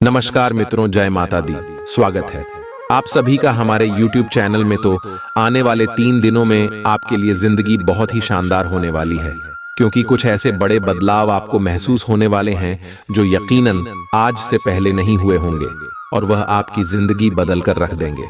नमस्कार मित्रों, जय माता दी। स्वागत है आप सभी का हमारे YouTube चैनल में। तो आने वाले 3 दिनों में आपके लिए जिंदगी बहुत ही शानदार होने वाली है, क्योंकि कुछ ऐसे बड़े बदलाव आपको महसूस होने वाले हैं जो यकीनन आज से पहले नहीं हुए होंगे, और वह आपकी जिंदगी बदल कर रख देंगे।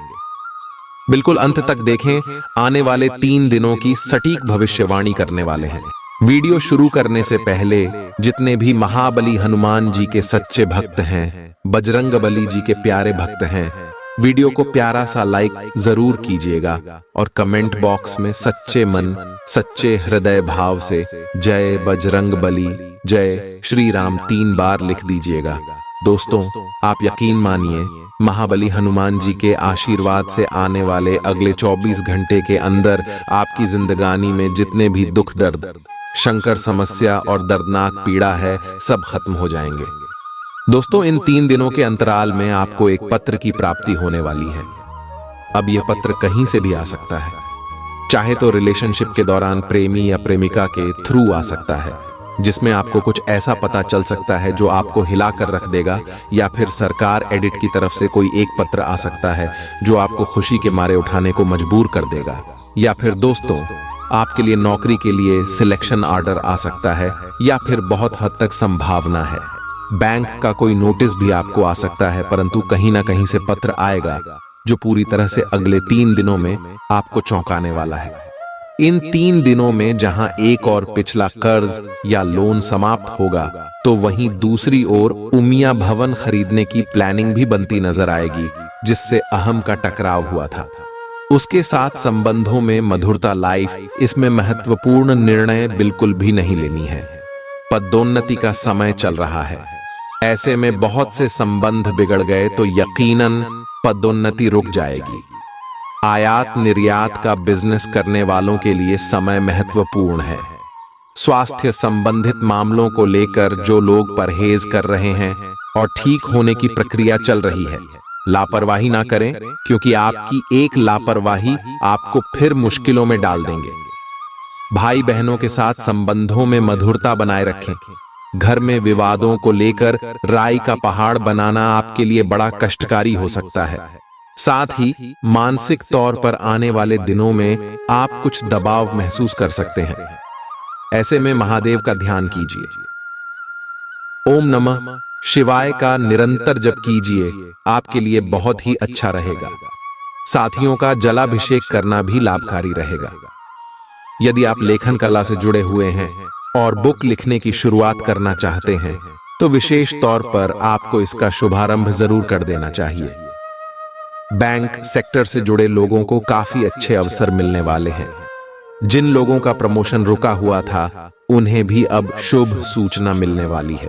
बिल्कुल अंत तक देखें, आने वाले 3 दिनों की सटीक भविष्यवाणी करने वाले हैं। वीडियो शुरू करने से पहले जितने भी महाबली हनुमान जी के सच्चे भक्त हैं, बजरंगबली जी के प्यारे भक्त हैं, वीडियो को प्यारा सा लाइक जरूर कीजिएगा और कमेंट बॉक्स में सच्चे मन सच्चे हृदय भाव से जय बजरंगबली, जय श्री राम 3 बार लिख दीजिएगा। दोस्तों, आप यकीन मानिए, महाबली हनुमान जी के आशीर्वाद से आने वाले अगले 24 घंटे के अंदर आपकी जिंदगानी में जितने भी दुख दर्द, शंकर समस्या और दर्दनाक पीड़ा है, सब खत्म हो जाएंगे। दोस्तों, इन 3 दिनों के अंतराल में आपको एक पत्र की प्राप्ति होने वाली है। अब यह पत्र कहीं से भी आ सकता है, चाहे तो रिलेशनशिप के दौरान प्रेमी या प्रेमिका के थ्रू आ सकता है, जिसमें आपको कुछ ऐसा पता चल सकता है जो आपको हिला कर रख देगा, या फिर सरकार एडिट की तरफ से कोई एक पत्र आ सकता है जो आपको खुशी के मारे उठाने को मजबूर कर देगा, या फिर दोस्तों आपके लिए नौकरी के लिए सिलेक्शन ऑर्डर आ सकता है, या फिर बहुत हद तक संभावना है बैंक का कोई नोटिस भी आपको आ सकता है। परंतु कहीं ना कहीं से पत्र आएगा जो पूरी तरह से अगले 3 दिनों में आपको चौंकाने वाला है। इन 3 दिनों में जहां एक और पिछला कर्ज या लोन समाप्त होगा, तो वहीं दूसरी ओर उमिया भवन खरीदने की प्लानिंग भी बनती नजर आएगी, जिससे अहम का टकराव हुआ था। उसके साथ संबंधों में मधुरता लाइफ, इसमें महत्वपूर्ण निर्णय बिल्कुल भी नहीं लेनी है। पदोन्नति का समय चल रहा है, ऐसे में बहुत से संबंध बिगड़ गए तो यकीनन पदोन्नति रुक जाएगी। आयात निर्यात का बिजनेस करने वालों के लिए समय महत्वपूर्ण है। स्वास्थ्य संबंधित मामलों को लेकर जो लोग परहेज कर रहे हैं और ठीक होने की प्रक्रिया चल रही है, लापरवाही ना करें, क्योंकि आपकी एक लापरवाही आपको फिर मुश्किलों में डाल देंगे। भाई बहनों के साथ संबंधों में मधुरता बनाए रखें। घर में विवादों को लेकर राई का पहाड़ बनाना आपके लिए बड़ा कष्टकारी हो सकता है। साथ ही मानसिक तौर पर आने वाले दिनों में आप कुछ दबाव महसूस कर सकते हैं। ऐसे में महादेव का ध्यान कीजिए। ओम नमः शिवाय का निरंतर जप कीजिए, आपके लिए बहुत ही अच्छा रहेगा। साथियों का जलाभिषेक करना भी लाभकारी रहेगा। यदि आप लेखन कला से जुड़े हुए हैं और बुक लिखने की शुरुआत करना चाहते हैं, तो विशेष तौर पर आपको इसका शुभारंभ जरूर कर देना चाहिए। बैंक सेक्टर से जुड़े लोगों को काफी अच्छे अवसर मिलने वाले हैं। जिन लोगों का प्रमोशन रुका हुआ था, उन्हें भी अब शुभ सूचना मिलने वाली है।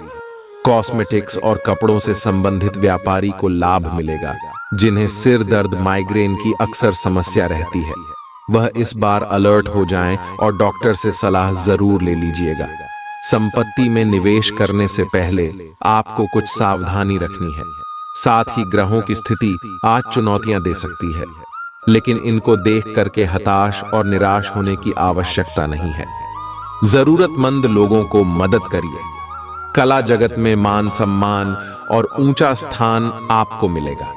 कॉस्मेटिक्स और कपड़ों से संबंधित व्यापारी को लाभ मिलेगा। जिन्हें सिर दर्द, माइग्रेन की अक्सर समस्या रहती है, वह इस बार अलर्ट हो जाएं और डॉक्टर से सलाह जरूर ले लीजिएगा। संपत्ति में निवेश करने से पहले आपको कुछ सावधानी रखनी है। साथ ही ग्रहों की स्थिति आज चुनौतियां दे सकती है, लेकिन इनको देख करके हताश और निराश होने की आवश्यकता नहीं है। जरूरतमंद लोगों को मदद करिए। कला जगत में मान सम्मान और ऊंचा स्थान आपको मिलेगा।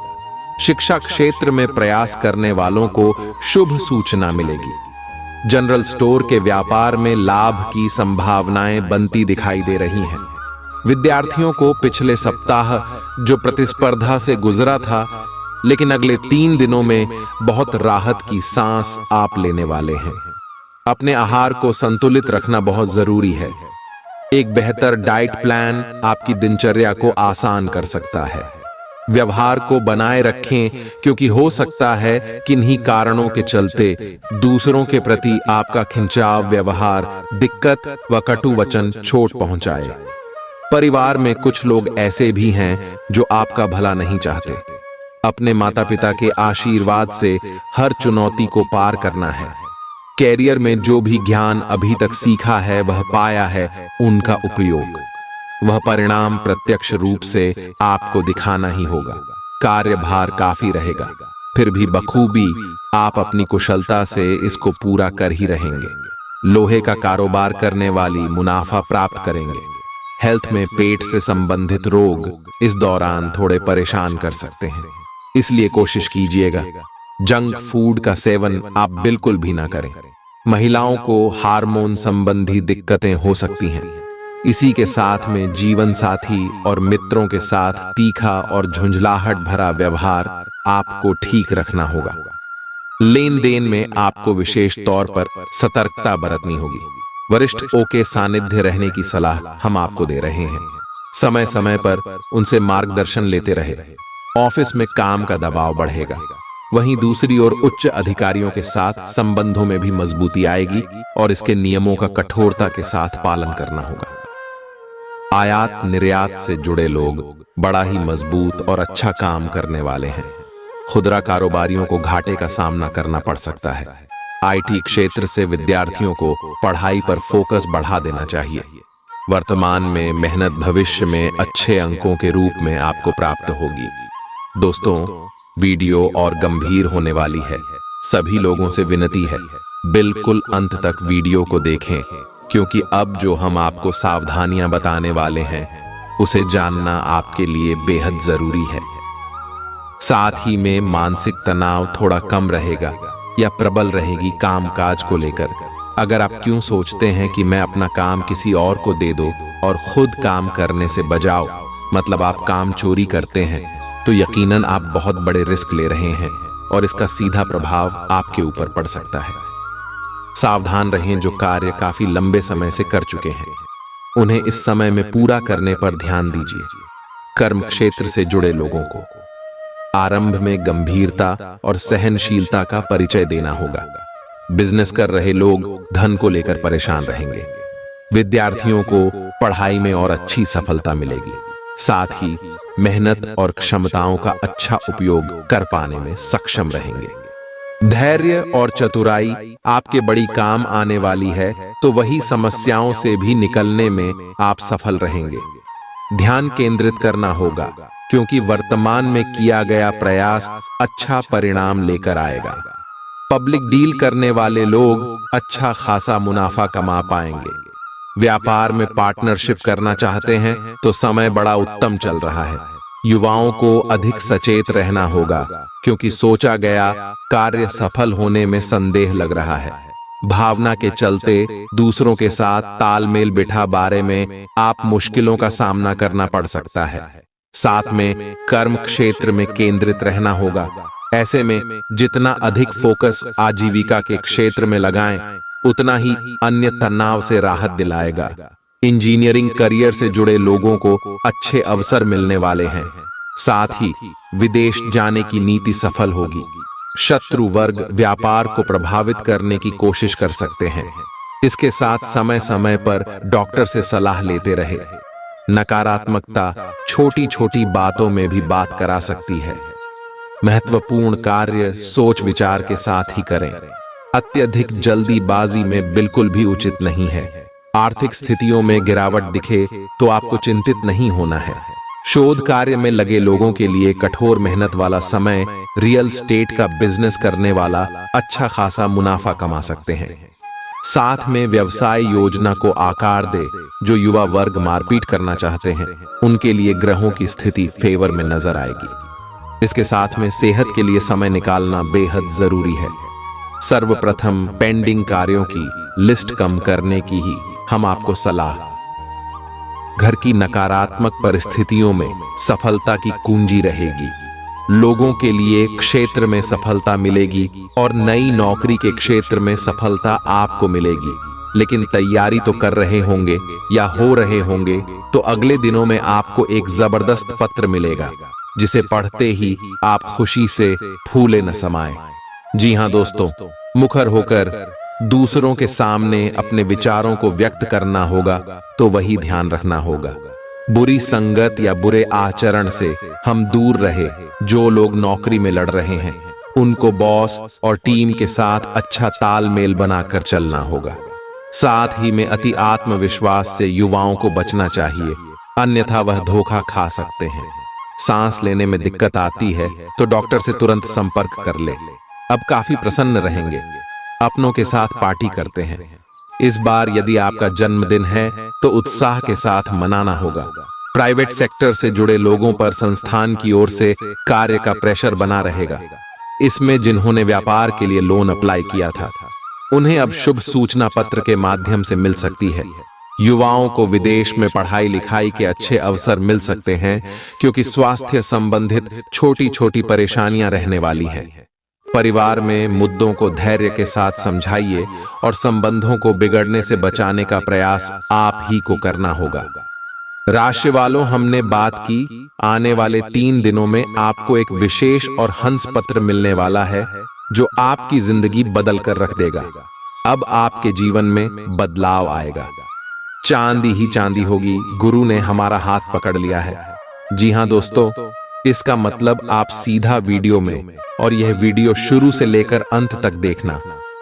शिक्षा क्षेत्र में प्रयास करने वालों को शुभ सूचना मिलेगी। जनरल स्टोर के व्यापार में लाभ की संभावनाएं बनती दिखाई दे रही हैं। विद्यार्थियों को पिछले सप्ताह जो प्रतिस्पर्धा से गुजरा था, लेकिन अगले 3 दिनों में बहुत राहत की सांस आप लेने वाले हैं। अपने आहार को संतुलित रखना बहुत जरूरी है। एक बेहतर डाइट प्लान आपकी दिनचर्या को आसान कर सकता है। व्यवहार को बनाए रखें, क्योंकि हो सकता है किन्हीं कारणों के चलते दूसरों के प्रति आपका खिंचाव व्यवहार दिक्कत व कटु वचन चोट पहुंचाए। परिवार में कुछ लोग ऐसे भी हैं जो आपका भला नहीं चाहते। अपने माता पिता के आशीर्वाद से हर चुनौती को पार करना है। कैरियर में जो भी ज्ञान अभी तक सीखा है, वह पाया है, उनका उपयोग, वह परिणाम प्रत्यक्ष रूप से आपको दिखाना ही होगा। कार्यभार काफी रहेगा, फिर भी बखूबी आप अपनी कुशलता से इसको पूरा कर ही रहेंगे। लोहे का कारोबार करने वाली मुनाफा प्राप्त करेंगे। हेल्थ में पेट से संबंधित रोग इस दौरान थोड़े परेशान कर सकते हैं, इसलिए कोशिश कीजिएगा जंक फूड का सेवन आप बिल्कुल भी ना करें। महिलाओं को हार्मोन संबंधी दिक्कतें हो सकती हैं। इसी के साथ में जीवन साथी और मित्रों के साथ तीखा और झुंझलाहट भरा व्यवहार आपको ठीक रखना होगा। लेन देन में आपको विशेष तौर पर सतर्कता बरतनी होगी। वरिष्ठों के सानिध्य रहने की सलाह हम आपको दे रहे हैं। समय समय पर उनसे मार्गदर्शन लेते रहे। ऑफिस में काम का दबाव बढ़ेगा, वहीं दूसरी ओर उच्च अधिकारियों के साथ संबंधों में भी मजबूती आएगी और इसके नियमों का कठोरता के साथ पालन करना होगा। आयात निर्यात से जुड़े लोग बड़ा ही मजबूत और अच्छा काम करने वाले हैं। खुदरा कारोबारियों को घाटे का सामना करना पड़ सकता है। आईटी क्षेत्र से विद्यार्थियों को पढ़ाई पर फोकस बढ़ा देना चाहिए। वर्तमान में मेहनत भविष्य में अच्छे अंकों के रूप में आपको प्राप्त होगी। दोस्तों, वीडियो और गंभीर होने वाली है। सभी लोगों से विनती है बिल्कुल अंत तक वीडियो को देखें, क्योंकि अब जो हम आपको सावधानियां बताने वाले हैं उसे जानना आपके लिए बेहद जरूरी है। साथ ही में मानसिक तनाव थोड़ा कम रहेगा या प्रबल रहेगी कामकाज को लेकर। अगर आप क्यों सोचते हैं कि मैं अपना काम किसी और को दे दो और खुद काम करने से बजाओ, मतलब आप काम चोरी करते हैं, तो यकीनन आप बहुत बड़े रिस्क ले रहे हैं और इसका सीधा प्रभाव आपके ऊपर पड़ सकता है। सावधान रहें, जो कार्य काफी लंबे समय से कर चुके हैं उन्हें इस समय में पूरा करने पर ध्यान दीजिए। कर्म क्षेत्र से जुड़े लोगों को आरंभ में गंभीरता और सहनशीलता का परिचय देना होगा। बिजनेस कर रहे लोग धन को लेकर परेशान रहेंगे। विद्यार्थियों को पढ़ाई में और अच्छी सफलता मिलेगी। साथ ही मेहनत और क्षमताओं का अच्छा उपयोग कर पाने में सक्षम रहेंगे। धैर्य और चतुराई आपके बड़ी काम आने वाली है, तो वही समस्याओं से भी निकलने में आप सफल रहेंगे। ध्यान केंद्रित करना होगा, क्योंकि वर्तमान में किया गया प्रयास अच्छा परिणाम लेकर आएगा। पब्लिक डील करने वाले लोग अच्छा खासा मुनाफा कमा पाएंगे। व्यापार में पार्टनरशिप करना चाहते हैं तो समय बड़ा उत्तम चल रहा है। युवाओं को अधिक सचेत रहना होगा, क्योंकि सोचा गया कार्य सफल होने में संदेह लग रहा है। भावना के चलते दूसरों के साथ तालमेल बिठा बारे में आप मुश्किलों का सामना करना पड़ सकता है। साथ में कर्म क्षेत्र में केंद्रित रहना होगा। ऐसे में जितना अधिक फोकस आजीविका के क्षेत्र में लगाएं, उतना ही अन्य तनाव से राहत दिलाएगा। इंजीनियरिंग करियर से जुड़े लोगों को अच्छे अवसर मिलने वाले हैं। साथ ही विदेश जाने की नीति सफल होगी। शत्रु वर्ग व्यापार को प्रभावित करने की कोशिश कर सकते हैं। इसके साथ समय समय पर डॉक्टर से सलाह लेते रहे। नकारात्मकता छोटी छोटी बातों में भी बात करा सकती है। महत्वपूर्ण कार्य सोच विचार के साथ ही करें। अत्यधिक जल्दीबाजी में बिल्कुल भी उचित नहीं है। आर्थिक स्थितियों में गिरावट दिखे तो आपको चिंतित नहीं होना है। शोध कार्य में लगे लोगों के लिए कठोर मेहनत वाला समय। रियल एस्टेट का बिजनेस करने वाला अच्छा खासा मुनाफा कमा सकते हैं। साथ में व्यवसाय योजना को आकार दे। जो युवा वर्ग मारपीट करना चाहते हैं उनके लिए ग्रहों की स्थिति फेवर में नजर आएगी। इसके साथ में सेहत के लिए समय निकालना बेहद जरूरी है। सर्वप्रथम पेंडिंग कार्यों की लिस्ट कम करने की ही हम आपको सलाह। घर की नकारात्मक परिस्थितियों में सफलता की कुंजी रहेगी। लोगों के लिए क्षेत्र में सफलता मिलेगी और नई नौकरी के क्षेत्र में सफलता आपको मिलेगी। लेकिन तैयारी तो कर रहे होंगे या हो रहे होंगे, तो अगले दिनों में आपको एक जबरदस्त पत्र मिलेगा, जिसे पढ़ते ही आप खुशी से फूले न समाएं। जी हाँ दोस्तों, मुखर होकर दूसरों के सामने अपने विचारों को व्यक्त करना होगा, तो वही ध्यान रखना होगा। बुरी संगत या बुरे आचरण से हम दूर रहे। जो लोग नौकरी में लड़ रहे हैं उनको बॉस और टीम के साथ अच्छा तालमेल बनाकर चलना होगा। साथ ही में अति आत्मविश्वास से युवाओं को बचना चाहिए, अन्यथा वह धोखा खा सकते हैं। सांस लेने में दिक्कत आती है तो डॉक्टर से तुरंत संपर्क कर ले। अब काफी प्रसन्न रहेंगे। अपनों के साथ पार्टी करते हैं। इस बार यदि आपका जन्मदिन है तो उत्साह के साथ मनाना होगा। प्राइवेट सेक्टर से जुड़े लोगों पर संस्थान की ओर से कार्य का प्रेशर बना रहेगा। इसमें जिन्होंने व्यापार के लिए लोन अप्लाई किया था उन्हें अब शुभ सूचना पत्र के माध्यम से मिल सकती है। युवाओं को विदेश में पढ़ाई लिखाई के अच्छे अवसर मिल सकते हैं क्योंकि स्वास्थ्य संबंधित छोटी छोटी परेशानियां रहने वाली हैं। परिवार में मुद्दों को धैर्य के साथ समझाइए और संबंधों को बिगड़ने से बचाने का प्रयास आप ही को करना होगा। राशि वालों, हमने बात की आने वाले 3 दिनों में आपको एक विशेष और हंस पत्र मिलने वाला है जो आपकी जिंदगी बदल कर रख देगा। अब आपके जीवन में बदलाव आएगा। चांदी ही चांदी होगी। गुरु ने हमारा हाथ पकड़ लिया है। जी हां दोस्तों, इसका मतलब आप सीधा वीडियो में, और यह वीडियो शुरू से लेकर अंत तक देखना।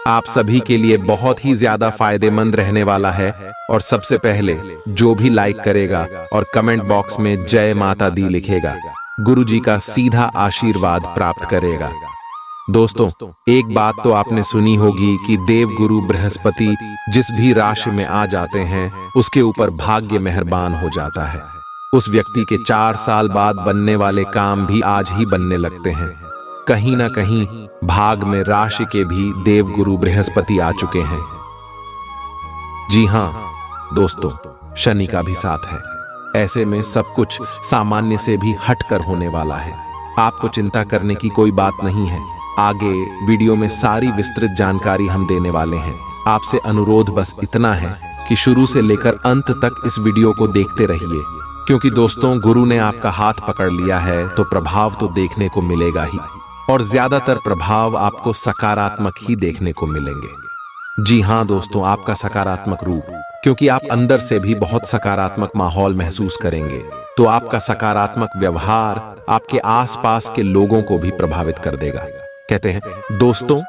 आप सभी के लिए बहुत ही ज्यादा फायदेमंद रहने वाला है। और सबसे पहले जो भी लाइक करेगा और कमेंट बॉक्स में जय माता दी लिखेगा, गुरु जी का सीधा आशीर्वाद प्राप्त करेगा। दोस्तों, एक बात तो आपने सुनी होगी कि देव गुरु बृहस्पति जिस भी राशि में आ जाते हैं उसके ऊपर भाग्य मेहरबान हो जाता है। उस व्यक्ति के 4 साल बाद बनने वाले काम भी आज ही बनने लगते हैं। कहीं ना कहीं भाग में राशि के भी देव गुरु बृहस्पति आ चुके हैं। जी हां दोस्तों, शनि का भी साथ है। ऐसे में सब कुछ सामान्य से भी हटकर होने वाला है। आपको चिंता करने की कोई बात नहीं है। आगे वीडियो में सारी विस्तृत जानकारी हम देने वाले हैं। आपसे अनुरोध बस इतना है कि शुरू से लेकर अंत तक इस वीडियो को देखते रहिए, क्योंकि दोस्तों गुरु ने आपका हाथ पकड़ लिया है तो प्रभाव तो देखने को मिलेगा ही, और ज्यादातर प्रभाव आपको सकारात्मक ही देखने को मिलेंगे। जी हां दोस्तों, आपका सकारात्मक रूप, क्योंकि आप अंदर से भी बहुत सकारात्मक माहौल महसूस करेंगे, तो आपका सकारात्मक व्यवहार आपके आसपास के लोगों को भी प्रभावित कर देगा। कहते हैं दोस्तों,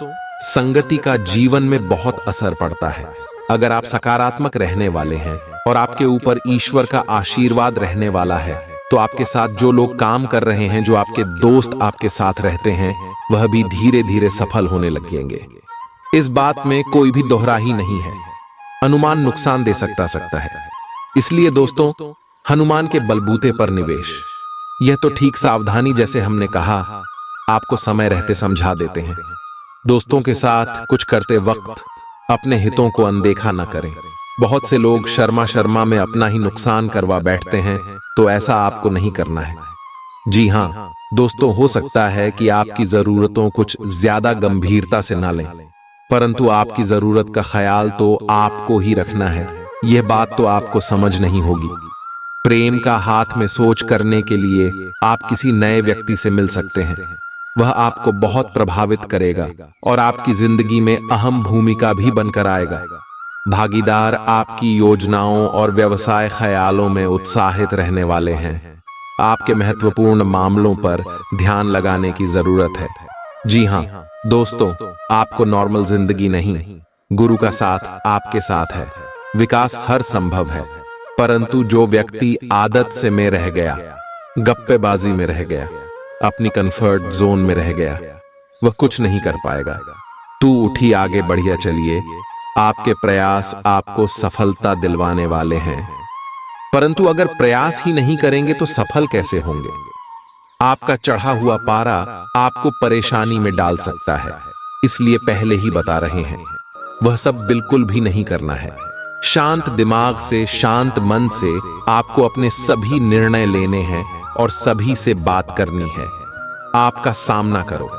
संगति का जीवन में बहुत असर पड़ता है। अगर आप सकारात्मक रहने वाले हैं और आपके ऊपर ईश्वर का आशीर्वाद रहने वाला है, तो आपके साथ जो लोग काम कर रहे हैं, जो आपके दोस्त आपके साथ रहते हैं, वह भी धीरे धीरे सफल होने लगेंगे। इस बात में कोई भी दोहरा ही नहीं है। अनुमान नुकसान दे सकता है। इसलिए दोस्तों, हनुमान के बलबूते पर निवेश, यह तो ठीक सावधानी, जैसे हमने कहा, आपको समय रहते समझा देते हैं। दोस्तों के साथ कुछ करते वक्त अपने हितों को अनदेखा न करें। बहुत से लोग शर्मा में अपना ही नुकसान करवा बैठते हैं, तो ऐसा आपको नहीं करना है। जी हां दोस्तों, हो सकता है कि आपकी जरूरतों कुछ ज्यादा गंभीरता से ना लें, परंतु आपकी जरूरत का ख्याल तो आपको ही रखना है। यह बात तो आपको समझ नहीं होगी। प्रेम का हाथ में सोच करने के लिए आप किसी नए व्यक्ति से मिल सकते हैं। वह आपको बहुत प्रभावित करेगा और आपकी जिंदगी में अहम भूमिका भी बनकर आएगा। भागीदार आपकी योजनाओं और व्यवसाय ख्यालों में उत्साहित रहने वाले हैं। आपके महत्वपूर्ण मामलों पर ध्यान लगाने की जरूरत है। जी हां दोस्तों, आपको नॉर्मल जिंदगी नहीं, गुरु का साथ आपके साथ है। विकास हर संभव है, परंतु जो व्यक्ति आदत से में रह गया, गप्पेबाजी में रह गया, अपनी कंफर्ट जोन में रह गया, वह कुछ नहीं कर पाएगा। तू उठी, आगे बढ़िया चलिए। आपके प्रयास आपको सफलता दिलवाने वाले हैं, परंतु अगर प्रयास ही नहीं करेंगे तो सफल कैसे होंगे? आपका चढ़ा हुआ पारा आपको परेशानी में डाल सकता है, इसलिए पहले ही बता रहे हैं, वह सब बिल्कुल भी नहीं करना है। शांत दिमाग से, शांत मन से आपको अपने सभी निर्णय लेने हैं और सभी से बात करनी है। आपका सामना करो,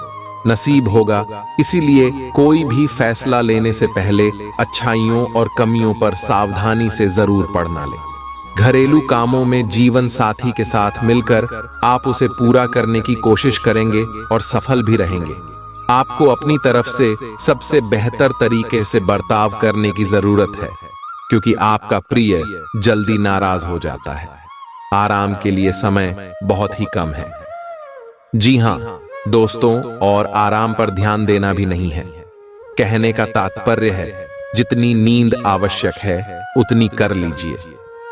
नसीब होगा। इसीलिए कोई भी फैसला लेने से पहले अच्छाइयों और कमियों पर सावधानी से जरूर पढ़ना लें। घरेलू कामों में जीवन साथी के साथ मिलकर आप उसे पूरा करने की कोशिश करेंगे और सफल भी रहेंगे। आपको अपनी तरफ से सबसे बेहतर तरीके से बर्ताव करने की जरूरत है, क्योंकि आपका प्रिय जल्दी नाराज हो जाता है। आराम के लिए समय बहुत ही कम है। जी हां दोस्तों, और आराम पर ध्यान देना भी नहीं है। कहने का तात्पर्य है, जितनी नींद आवश्यक है उतनी कर लीजिए,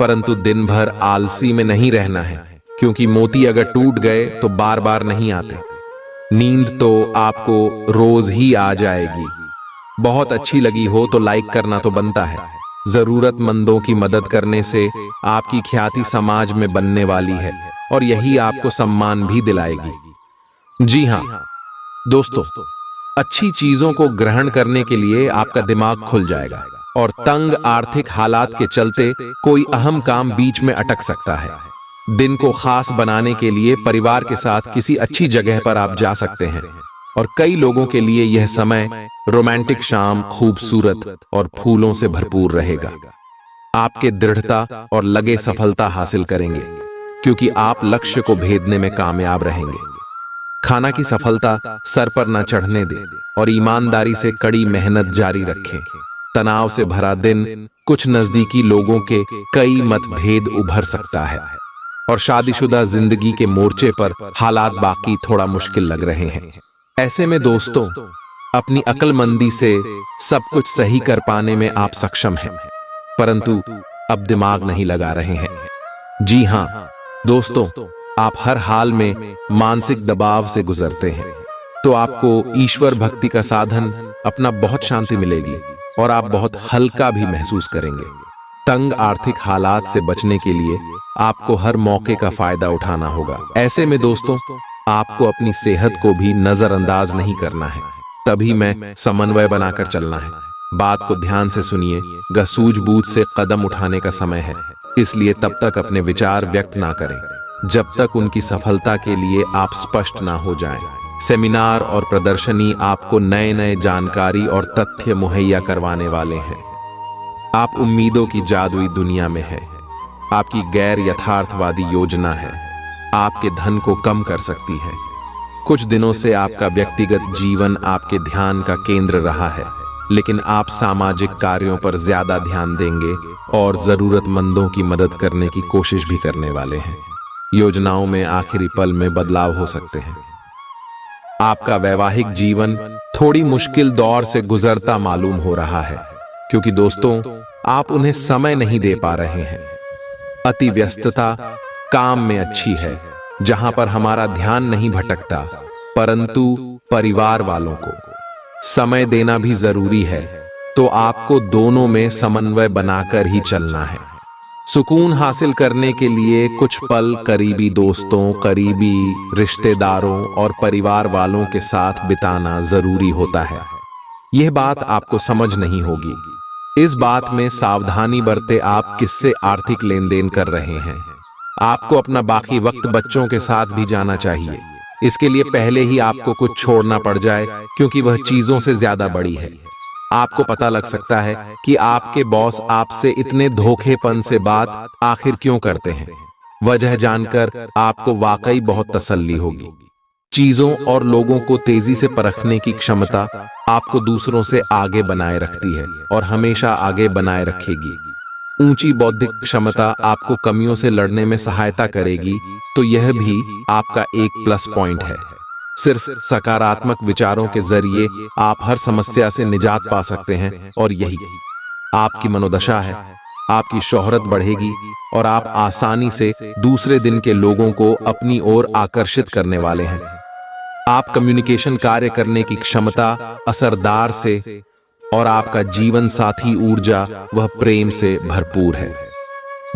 परंतु दिन भर आलसी में नहीं रहना है, क्योंकि मोती अगर टूट गए तो बार बार नहीं आते। नींद तो आपको रोज ही आ जाएगी। बहुत अच्छी लगी हो तो लाइक करना तो बनता है। जरूरतमंदों की मदद करने से आपकी ख्याति समाज में बनने वाली है और यही आपको सम्मान भी दिलाएगी। जी हाँ दोस्तों, अच्छी चीजों को ग्रहण करने के लिए आपका दिमाग खुल जाएगा और तंग आर्थिक हालात के चलते कोई अहम काम बीच में अटक सकता है। दिन को खास बनाने के लिए परिवार के साथ किसी अच्छी जगह पर आप जा सकते हैं और कई लोगों के लिए यह समय रोमांटिक शाम खूबसूरत और फूलों से भरपूर रहेगा। आपके दृढ़ता और लगे सफलता हासिल करेंगे क्योंकि आप लक्ष्य को भेदने में कामयाब रहेंगे। खाना की सफलता सर पर न चढ़ने दें और ईमानदारी से कड़ी मेहनत जारी रखें। तनाव से भरा दिन, कुछ नजदीकी लोगों के कई मतभेद उभर सकता है और शादीशुदा जिंदगी के मोर्चे पर हालात बाकी थोड़ा मुश्किल लग रहे हैं। ऐसे में दोस्तों, अपनी अक्लमंदी से सब कुछ सही कर पाने में आप सक्षम हैं, परंतु अब दिमाग नहीं लगा रहे हैं। जी हां दोस्तों, आप हर हाल में मानसिक दबाव से गुजरते हैं, तो आपको ईश्वर भक्ति का साधन अपना बहुत शांति मिलेगी और आप बहुत हल्का भी महसूस करेंगे। तंग आर्थिक हालात से बचने के लिए आपको हर मौके का फायदा उठाना होगा। ऐसे में दोस्तों, आपको अपनी सेहत को भी नजरअंदाज नहीं करना है, तभी मैं समन्वय बनाकर चलना है। बात को ध्यान से सुनिए। सूझबूझ से कदम उठाने का समय है, इसलिए तब तक अपने विचार व्यक्त ना करें जब तक उनकी सफलता के लिए आप स्पष्ट ना हो जाएं। सेमिनार और प्रदर्शनी आपको नए नए जानकारी और तथ्य मुहैया करवाने वाले हैं। आप उम्मीदों की जादुई दुनिया में हैं। आपकी गैर यथार्थवादी योजना है आपके धन को कम कर सकती है। कुछ दिनों से आपका व्यक्तिगत जीवन आपके ध्यान का केंद्र रहा है, लेकिन आप सामाजिक कार्यों पर ज्यादा ध्यान देंगे और जरूरतमंदों की मदद करने की कोशिश भी करने वाले हैं। योजनाओं में आखिरी पल में बदलाव हो सकते हैं। आपका वैवाहिक जीवन थोड़ी मुश्किल दौर से गुजरता मालूम हो रहा है, क्योंकि दोस्तों, आप उन्हें समय नहीं दे पा रहे हैं। अति व्यस्तता काम में अच्छी है, जहां पर हमारा ध्यान नहीं भटकता, परंतु परिवार वालों को समय देना भी जरूरी है, तो आपको दोनों में समन्वय बनाकर ही चलना है। सुकून हासिल करने के लिए कुछ पल करीबी दोस्तों, करीबी रिश्तेदारों और परिवार वालों के साथ बिताना जरूरी होता है। यह बात आपको समझ नहीं होगी। इस बात में सावधानी बरते आप किससे आर्थिक लेन देन कर रहे हैं। आपको अपना बाकी वक्त बच्चों के साथ भी जाना चाहिए। इसके लिए पहले ही आपको कुछ छोड़ना पड़ जाए, क्योंकि वह चीजों से ज्यादा बड़ी है। आपको पता लग सकता है कि आपके बॉस आपसे इतने धोखेपन से बात आखिर क्यों करते हैं। वजह जानकर आपको वाकई बहुत तसल्ली होगी। चीजों और लोगों को तेजी से परखने की क्षमता आपको दूसरों से आगे बनाए रखती है और हमेशा आगे बनाए रखेगी। ऊंची बौद्धिक क्षमता आपको कमियों से लड़ने में सहायता करेगी, तो यह भी आपका एक प्लस पॉइंट है। सिर्फ सकारात्मक विचारों के जरिए आप हर समस्या से निजात पा सकते हैं और यही आपकी मनोदशा है। आपकी शोहरत बढ़ेगी और आप आसानी से दूसरे दिन के लोगों को अपनी ओर आकर्षित करने वाले हैं। आप कम्युनिकेशन कार्य करने की क्षमता असरदार से और आपका जीवन साथी ऊर्जा वह प्रेम से भरपूर है।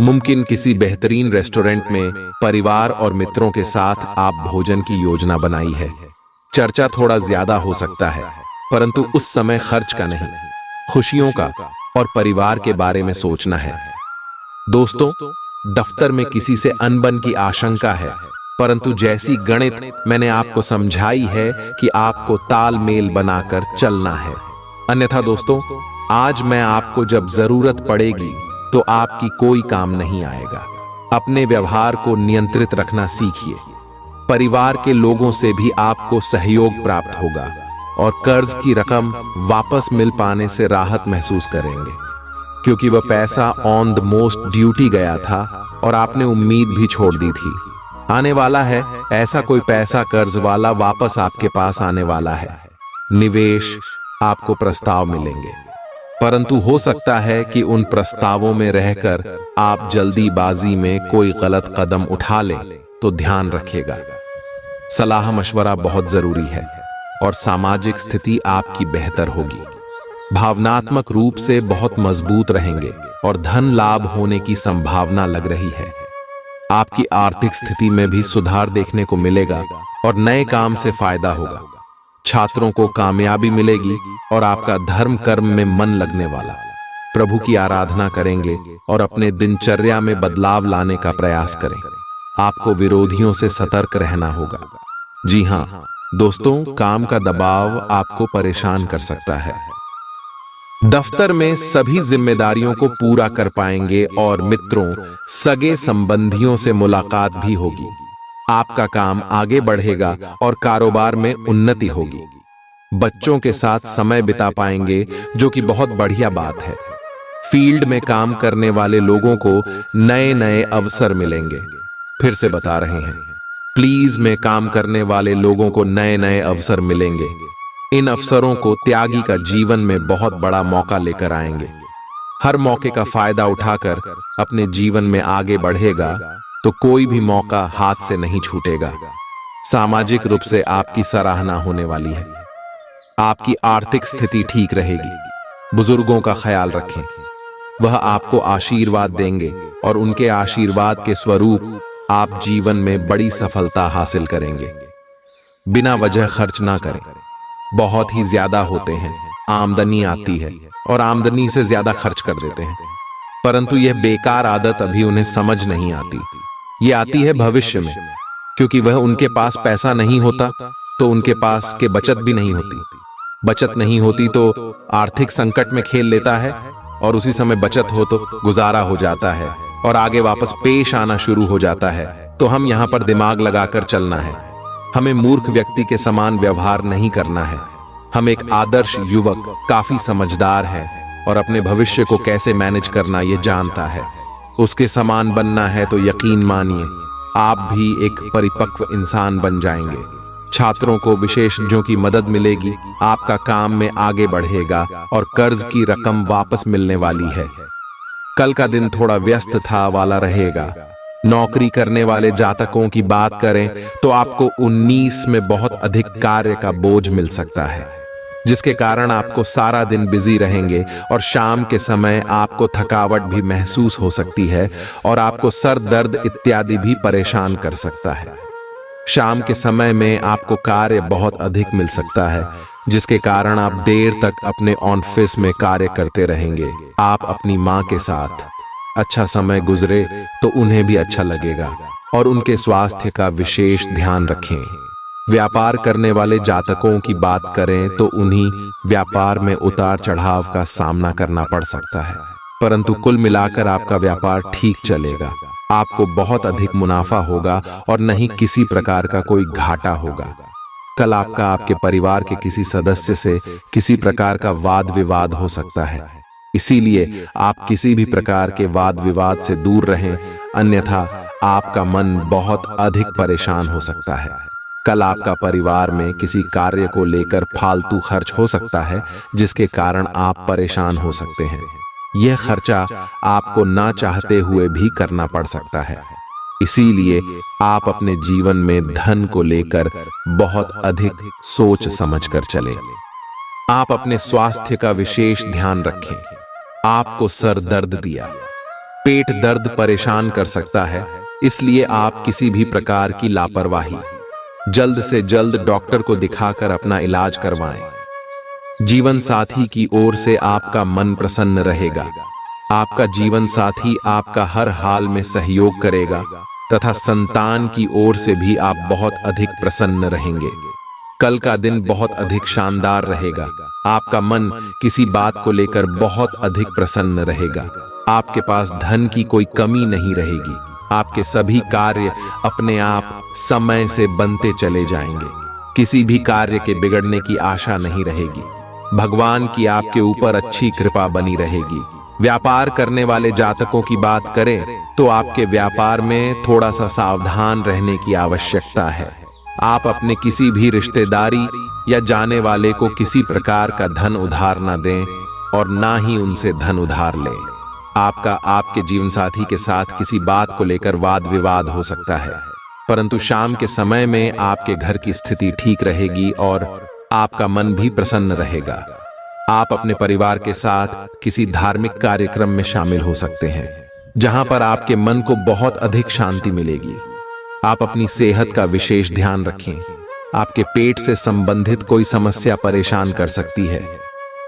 मुमकिन किसी बेहतरीन रेस्टोरेंट में परिवार और मित्रों के साथ आप भोजन की योजना बनाई है। चर्चा थोड़ा ज्यादा हो सकता है, परंतु उस समय खर्च का नहीं, खुशियों का और परिवार के बारे में सोचना है। दोस्तों, दफ्तर में किसी से अनबन की आशंका है, परंतु जैसी गणित मैंने आपको समझाई है कि आपको तालमेल बनाकर चलना है। अन्यथा दोस्तों, आज मैं आपको जब जरूरत पड़ेगी तो आपकी कोई काम नहीं आएगा। अपने व्यवहार को नियंत्रित रखना सीखिए। परिवार के लोगों से भी आपको सहयोग प्राप्त होगा और कर्ज की रकम वापस मिल पाने से राहत महसूस करेंगे, क्योंकि वह पैसा ऑन द मोस्ट ड्यूटी गया था और आपने उम्मीद भी छोड़ दी थी। आने वाला है ऐसा कोई पैसा कर्ज वाला वापस आपके पास आने वाला है। निवेश आपको प्रस्ताव मिलेंगे, परंतु हो सकता है कि उन प्रस्तावों में रहकर आप जल्दीबाजी में कोई गलत कदम उठा लें, तो ध्यान रखिएगा। सलाह मशवरा बहुत जरूरी है और सामाजिक स्थिति आपकी बेहतर होगी। भावनात्मक रूप से बहुत मजबूत रहेंगे और धन लाभ होने की संभावना लग रही है। आपकी आर्थिक स्थिति में भी सुधार देखने को मिलेगा और नए काम से फायदा होगा। छात्रों को कामयाबी मिलेगी और आपका धर्म कर्म में मन लगने वाला। प्रभु की आराधना करेंगे और अपने दिनचर्या में बदलाव लाने का प्रयास करें। आपको विरोधियों से सतर्क रहना होगा। जी हाँ दोस्तों, काम का दबाव आपको परेशान कर सकता है। दफ्तर में सभी जिम्मेदारियों को पूरा कर पाएंगे और मित्रों, सगे संबंधियों से मुलाकात भी होगी। आपका काम आगे बढ़ेगा और कारोबार में उन्नति होगी। बच्चों के साथ समय बिता पाएंगे, जो कि बहुत बढ़िया बात है। फील्ड में काम करने वाले लोगों को नए नए अवसर मिलेंगे। फिर से बता रहे हैं, प्लीज में काम करने वाले लोगों को नए नए अवसर मिलेंगे। इन अवसरों को त्यागी का जीवन में बहुत बड़ा मौका लेकर आएंगे। हर मौके का फायदा उठाकर अपने जीवन में आगे बढ़ेगा तो कोई भी मौका हाथ से नहीं छूटेगा। सामाजिक रूप से आपकी सराहना होने वाली है। आपकी आर्थिक स्थिति ठीक रहेगी। बुजुर्गों का ख्याल रखें, वह आपको आशीर्वाद देंगे और उनके आशीर्वाद के स्वरूप आप जीवन में बड़ी सफलता हासिल करेंगे। बिना वजह खर्च ना करें। बहुत ही ज्यादा होते हैं, आमदनी आती है और आमदनी से ज्यादा खर्च कर देते हैं, परंतु यह बेकार आदत अभी उन्हें समझ नहीं आती। ये आती है भविष्य में, क्योंकि वह उनके पास पैसा नहीं होता तो उनके पास के बचत भी नहीं होती। बचत नहीं होती तो आर्थिक संकट में खेल लेता है और उसी समय बचत हो तो गुजारा हो जाता है और आगे वापस पेश आना शुरू हो जाता है। तो हम यहाँ पर दिमाग लगाकर चलना है। हमें मूर्ख व्यक्ति के समान व्यवहार नहीं करना है। हम एक आदर्श युवक काफी समझदार है और अपने भविष्य को कैसे मैनेज करना ये जानता है। उसके समान बनना है तो यकीन मानिए आप भी एक परिपक्व इंसान बन जाएंगे। छात्रों को विशेषज्ञों की मदद मिलेगी। आपका काम में आगे बढ़ेगा और कर्ज की रकम वापस मिलने वाली है। कल का दिन थोड़ा व्यस्त था वाला रहेगा। नौकरी करने वाले जातकों की बात करें तो आपको 19 में बहुत अधिक कार्य का बोझ मिल सकता है, जिसके कारण आपको सारा दिन बिजी रहेंगे और शाम के समय आपको थकावट भी महसूस हो सकती है और आपको सर दर्द इत्यादि भी परेशान कर सकता है। शाम के समय में आपको कार्य बहुत अधिक मिल सकता है, जिसके कारण आप देर तक अपने ऑफिस में कार्य करते रहेंगे। आप अपनी माँ के साथ अच्छा समय गुजरे तो उन्हें भी अच्छा लगेगा और उनके स्वास्थ्य का विशेष ध्यान रखें। व्यापार करने वाले जातकों की बात करें तो उन्हीं व्यापार में उतार चढ़ाव का सामना करना पड़ सकता है, परंतु कुल मिलाकर आपका व्यापार ठीक चलेगा। आपको बहुत अधिक मुनाफा होगा और नहीं किसी प्रकार का कोई घाटा होगा। कल आपका आपके परिवार के किसी सदस्य से किसी प्रकार का वाद विवाद हो सकता है, इसीलिए आप किसी भी प्रकार के वाद विवाद से दूर रहें, अन्यथा आपका मन बहुत अधिक परेशान हो सकता है। कल आपका परिवार में किसी कार्य को लेकर फालतू खर्च हो सकता है, जिसके कारण आप परेशान हो सकते हैं। यह खर्चा आपको ना चाहते हुए भी करना पड़ सकता है, इसीलिए आप अपने जीवन में धन को लेकर बहुत अधिक सोच समझकर चलें। आप अपने स्वास्थ्य का विशेष ध्यान रखें। आपको सर दर्द दिया, पेट दर्द परेशान कर सकता है, इसलिए आप किसी भी प्रकार की लापरवाही जल्द से जल्द डॉक्टर को दिखाकर अपना इलाज करवाएं। जीवन साथी की ओर से आपका मन प्रसन्न रहेगा। आपका जीवन साथी आपका हर हाल में सहयोग करेगा तथा संतान की ओर से भी आप बहुत अधिक प्रसन्न रहेंगे। कल का दिन बहुत अधिक शानदार रहेगा। आपका मन किसी बात को लेकर बहुत अधिक प्रसन्न रहेगा। आपके पास धन की कोई कमी नहीं रहेगी। आपके सभी कार्य अपने आप समय से बनते चले जाएंगे। किसी भी कार्य के बिगड़ने की आशा नहीं रहेगी। भगवान की आपके ऊपर अच्छी कृपा बनी रहेगी। व्यापार करने वाले जातकों की बात करें तो आपके व्यापार में थोड़ा सा सावधान रहने की आवश्यकता है। आप अपने किसी भी रिश्तेदारी या जाने वाले को किसी प्रकार का धन उधार न दें और ना ही उनसे धन उधार लें। आपका आपके जीवन साथी के साथ किसी बात को लेकर वाद विवाद हो सकता है, परंतु शाम के समय में आपके घर की स्थिति ठीक रहेगी और आपका मन भी प्रसन्न रहेगा। आप अपने परिवार के साथ किसी धार्मिक कार्यक्रम में शामिल हो सकते हैं, जहां पर आपके मन को बहुत अधिक शांति मिलेगी। आप अपनी सेहत का विशेष ध्यान रखें। आपके पेट से संबंधित कोई समस्या परेशान कर सकती है,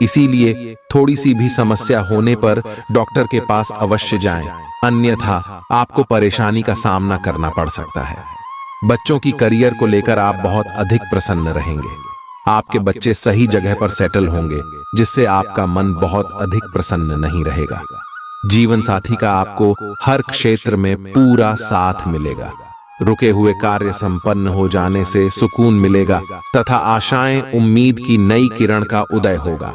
इसीलिए थोड़ी सी भी समस्या होने पर डॉक्टर के पास अवश्य जाएं, अन्यथा आपको परेशानी का सामना करना पड़ सकता है। बच्चों की करियर को लेकर आप बहुत अधिक प्रसन्न रहेंगे। आपके बच्चे सही जगह पर सेटल होंगे, जिससे आपका मन बहुत अधिक प्रसन्न नहीं रहेगा। जीवन साथी का आपको हर क्षेत्र में पूरा साथ मिलेगा। रुके हुए कार्य संपन्न हो जाने से सुकून मिलेगा तथा आशाएं, उम्मीद की नई किरण का उदय होगा।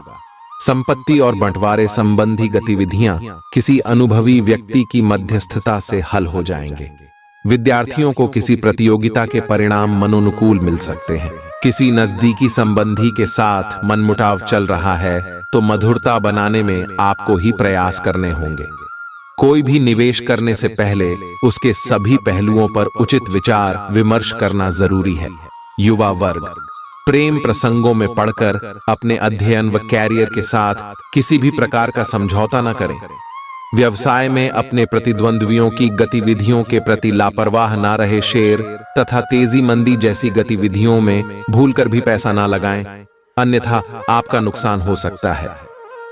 संपत्ति और बंटवारे संबंधी गतिविधियां किसी अनुभवी व्यक्ति की मध्यस्थता से हल हो जाएंगे। विद्यार्थियों को किसी प्रतियोगिता के परिणाम मनोनुकूल मिल सकते हैं। किसी नजदीकी संबंधी के साथ मनमुटाव चल रहा है तो मधुरता बनाने में आपको ही प्रयास करने होंगे। कोई भी निवेश करने से पहले उसके सभी पहलुओं पर उचित विचार विमर्श करना जरूरी है। युवा वर्ग, प्रेम प्रसंगों में पड़कर अपने अध्ययन व कैरियर के साथ किसी भी प्रकार का समझौता न करें। व्यवसाय में अपने प्रतिद्वंद्वियों की गतिविधियों के प्रति लापरवाह ना रहे शेर तथा तेजी मंदी जैसी गतिविधियों में भूलकर भी पैसा ना लगाएं, अन्यथा आपका नुकसान हो सकता है।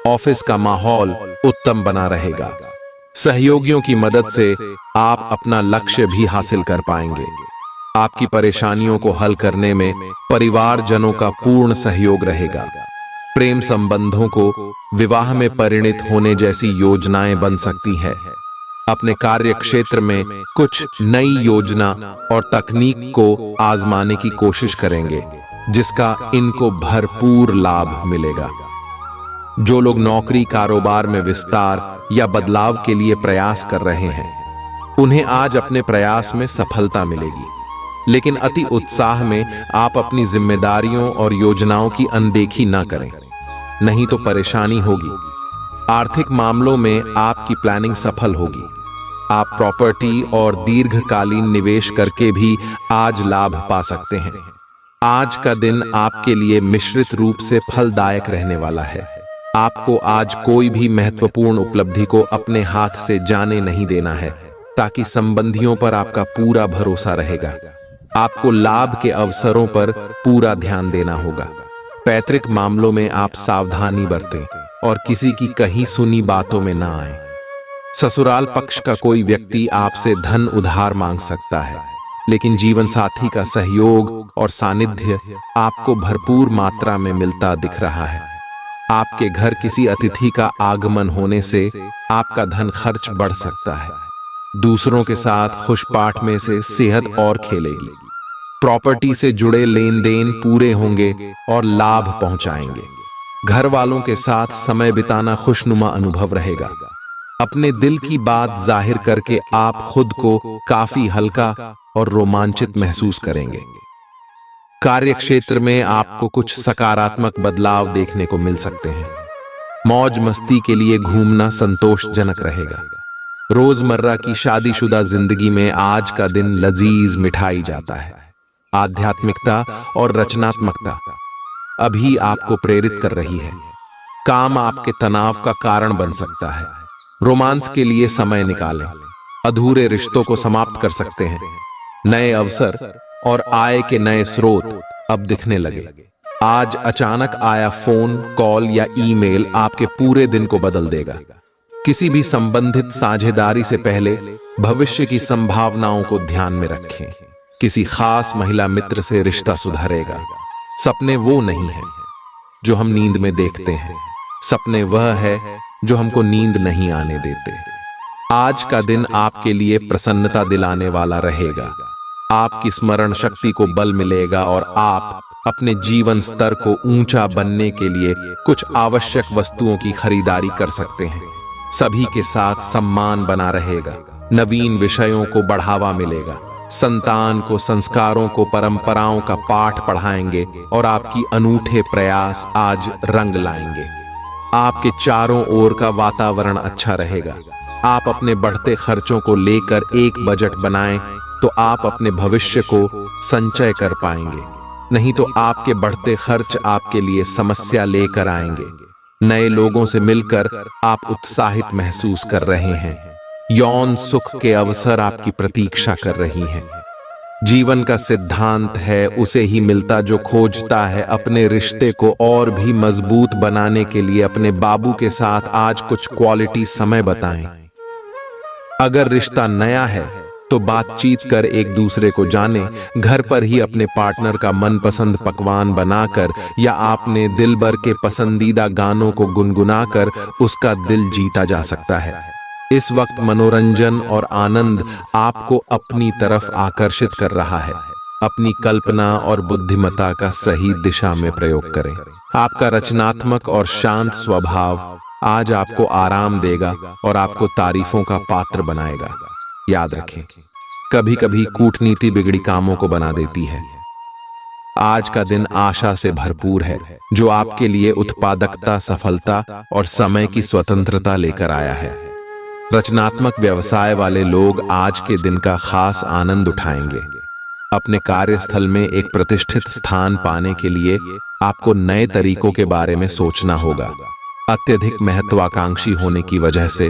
ऑफिस का माहौल उत्तम बना रहेगा। सहयोगियों की मदद से आप अपना लक्ष्य भी हासिल कर पाएंगे। आपकी परेशानियों को हल करने में परिवारजनों का पूर्ण सहयोग रहेगा। प्रेम संबंधों को विवाह में परिणित होने जैसी योजनाएं बन सकती हैं। अपने कार्य क्षेत्र में कुछ नई योजना और तकनीक को आजमाने की कोशिश करेंगे, जिसका इनको भरपूर लाभ मिलेगा। जो लोग नौकरी कारोबार में विस्तार या बदलाव के लिए प्रयास कर रहे हैं, उन्हें आज अपने प्रयास में सफलता मिलेगी। लेकिन अति उत्साह में आप अपनी जिम्मेदारियों और योजनाओं की अनदेखी ना करें, नहीं तो परेशानी होगी। आर्थिक मामलों में आपकी प्लानिंग सफल होगी। आप प्रॉपर्टी और दीर्घकालीन निवेश करके भी आज लाभ पा सकते हैं। आज का दिन आपके लिए मिश्रित रूप से फलदायक रहने वाला है। आपको आज कोई भी महत्वपूर्ण उपलब्धि को अपने हाथ से जाने नहीं देना है, ताकि संबंधियों पर आपका पूरा भरोसा रहेगा। आपको लाभ के अवसरों पर पूरा ध्यान देना होगा। पैतृक मामलों में आप सावधानी बरतें और किसी की कही सुनी बातों में ना आएं। ससुराल पक्ष का कोई व्यक्ति आपसे धन उधार मांग सकता है, लेकिन जीवन साथी का सहयोग और सानिध्य आपको भरपूर मात्रा में मिलता दिख रहा है। आपके घर किसी अतिथि का आगमन होने से आपका धन खर्च बढ़ सकता है। दूसरों के साथ खुशपाठ में से सेहत और खेलेगी। प्रॉपर्टी से जुड़े लेन देन पूरे होंगे और लाभ पहुंचाएंगे। घर वालों के साथ समय बिताना खुशनुमा अनुभव रहेगा। अपने दिल की बात जाहिर करके आप खुद को काफी हल्का और रोमांचित महसूस करेंगे। कार्य क्षेत्र में आपको कुछ सकारात्मक बदलाव देखने को मिल सकते हैं। मौज मस्ती के लिए घूमना संतोषजनक रहेगा। रोजमर्रा की शादीशुदा जिंदगी में आज का दिन लजीज मिठाई जाता है। आध्यात्मिकता और रचनात्मकता अभी आपको प्रेरित कर रही है। काम आपके तनाव का कारण बन सकता है। रोमांस के लिए समय निकालें। अधूरे रिश्तों को समाप्त कर सकते हैं। नए अवसर और आय के नए स्रोत अब दिखने लगे। आज अचानक आया फोन कॉल या ईमेल आपके पूरे दिन को बदल देगा। किसी भी संबंधित साझेदारी से पहले भविष्य की संभावनाओं को ध्यान में रखें। किसी खास महिला मित्र से रिश्ता सुधरेगा। सपने वो नहीं है जो हम नींद में देखते हैं, सपने वह है जो हमको नींद नहीं आने देते। आज का दिन आपके लिए प्रसन्नता दिलाने वाला रहेगा। आपकी स्मरण शक्ति को बल मिलेगा और आप अपने जीवन स्तर को ऊंचा बनने के लिए कुछ आवश्यक वस्तुओं की खरीदारी कर सकते हैं। सभी के साथ सम्मान बना रहेगा। नवीन विषयों को बढ़ावा मिलेगा। संतान को संस्कारों को परंपराओं का पाठ पढ़ाएंगे और आपकी अनूठे प्रयास आज रंग लाएंगे। आपके चारों ओर का वातावरण अच्छा रहेगा। आप अपने बढ़ते खर्चों को लेकर एक बजट बनाएं तो आप अपने भविष्य को संचय कर पाएंगे, नहीं तो आपके बढ़ते खर्च आपके लिए समस्या लेकर आएंगे। नए लोगों से मिलकर आप उत्साहित महसूस कर रहे हैं। यौन सुख के अवसर आपकी प्रतीक्षा कर रही हैं। जीवन का सिद्धांत है उसे ही मिलता जो खोजता है। अपने रिश्ते को और भी मजबूत बनाने के लिए अपने बाबू के साथ आज कुछ क्वालिटी समय बिताएं। अगर रिश्ता नया है तो बातचीत कर एक दूसरे को जाने। घर पर ही अपने पार्टनर का मनपसंद पकवान बनाकर या आपने दिल भर के पसंदीदा गानों को गुनगुनाकर उसका दिल जीता जा सकता है। इस वक्त मनोरंजन और आनंद आपको अपनी तरफ आकर्षित कर रहा है। अपनी कल्पना और बुद्धिमत्ता का सही दिशा में प्रयोग करें। आपका रचनात्मक और शांत स्वभाव आज आपको आराम देगा और आपको तारीफों का पात्र बनाएगा। याद रखें, कभी कभी कूटनीति बिगड़ी कामों को बना देती है। आज का दिन आशा से भरपूर है जो आपके लिए उत्पादकता, सफलता और समय की स्वतंत्रता लेकर आया है। रचनात्मक व्यवसाय वाले लोग आज के दिन का खास आनंद उठाएंगे। अपने कार्यस्थल में एक प्रतिष्ठित स्थान पाने के लिए आपको नए तरीकों के बारे में सोचना होगा। अत्यधिक महत्वाकांक्षी होने की वजह से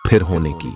फिर होने की